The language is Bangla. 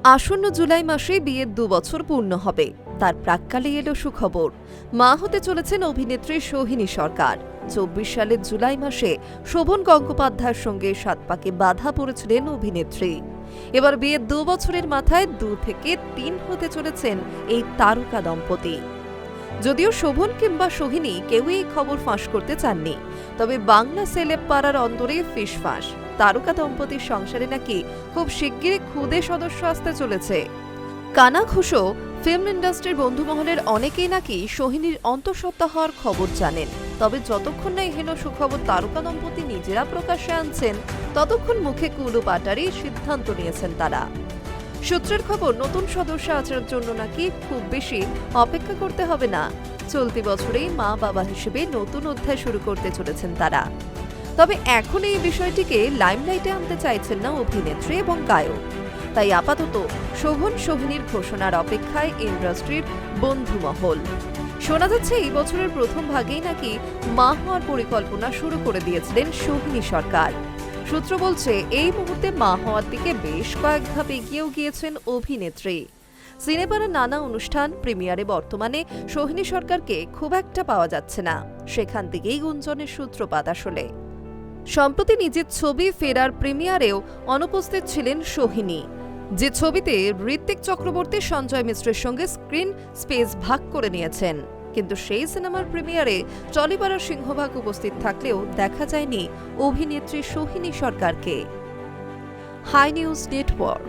আসন্ন জুলাই মাসে বিয়ের 2 বছর পূর্ণ হবে। তার প্রাক্কালে এলো সুখবর। মা হতে চলেছেন অভিনেত্রী সোহিনী সরকার। 24 সালের জুলাই মাসে শোভন গঙ্গোপাধ্যায়ের সঙ্গে 7 পাকে বাধা পড়েছিলেন অভিনেত্রী। এবার বিয়ের 2 বছরের মাথায় 2 থেকে 3 হতে চলেছেন এই তারকা দম্পতি। যদিও শোভন কিংবা সোহিনী কেউই এই খবর ফাঁস করতে চাননি, তবে বাংলা সেলেব পাড়ার অন্দরে ফিসফাস তারকা দম্পতির সংসারে নাকি খুব শিগগিরই খুদে সদস্য আসতে চলেছে। কানাঘুষো ফিল্ম ইন্ডাস্ট্রির বন্ধুমহলের অনেকেই নাকি সোহিনীর অন্তঃসত্ত্বা হওয়ার খবর জানেন। তবে যতক্ষণ না হেন সুখবর তারকা দম্পতি নিজেরা প্রকাশ্যে আনছেন, ততক্ষণ মুখে কুলু পাটারই সিদ্ধান্ত নিয়েছেন তারা। সূত্রের খবর, নতুন সদস্য আসার জন্য নাকি খুব বেশি অপেক্ষা করতে হবে না। চলতি বছরেই মা বাবা হিসেবে নতুন অধ্যায় শুরু করতে চলেছেন তারা। তবে এখন এই বিষয়টিকে লাইমলাইটে আনতে চাইছেন না অভিনেত্রী এবং গায়ক। তাই আপাতত শোভন সোহিনীর ঘোষণার অপেক্ষায় ইন্ডাস্ট্রির বন্ধুমহল। শোনা যাচ্ছে এই বছরের প্রথম ভাগেই নাকি মা হওয়ার পরিকল্পনা শুরু করে দিয়েছিলেন সোহিনী সরকার। সূত্র বলছে, এই মুহূর্তে মা হওয়ার দিকে বেশ কয়েক ধাপ এগিয়েও গিয়েছেন অভিনেত্রী। সিনেপাড়ার নানা অনুষ্ঠান প্রিমিয়ারে বর্তমানে সোহিনী সরকারকে খুব একটা পাওয়া যাচ্ছে না। সেখান থেকেই গুঞ্জনের সূত্রপাত আসলে। সম্প্রতি নিজের ছবি ফেরার প্রিমিয়ারেও অনুপস্থিত ছিলেন সোহিনী, যে ছবিতে ঋত্বিক চক্রবর্তী সঞ্জয় মিশ্রের সঙ্গে স্ক্রিন স্পেস ভাগ করে নিয়েছেন। কিন্তু সেই সিনেমার প্রিমিয়ারে টলিপাড়ার সিংহভাগ উপস্থিত থাকলেও দেখা যায়নি অভিনেত্রী সোহিনী সরকারকে। High news network.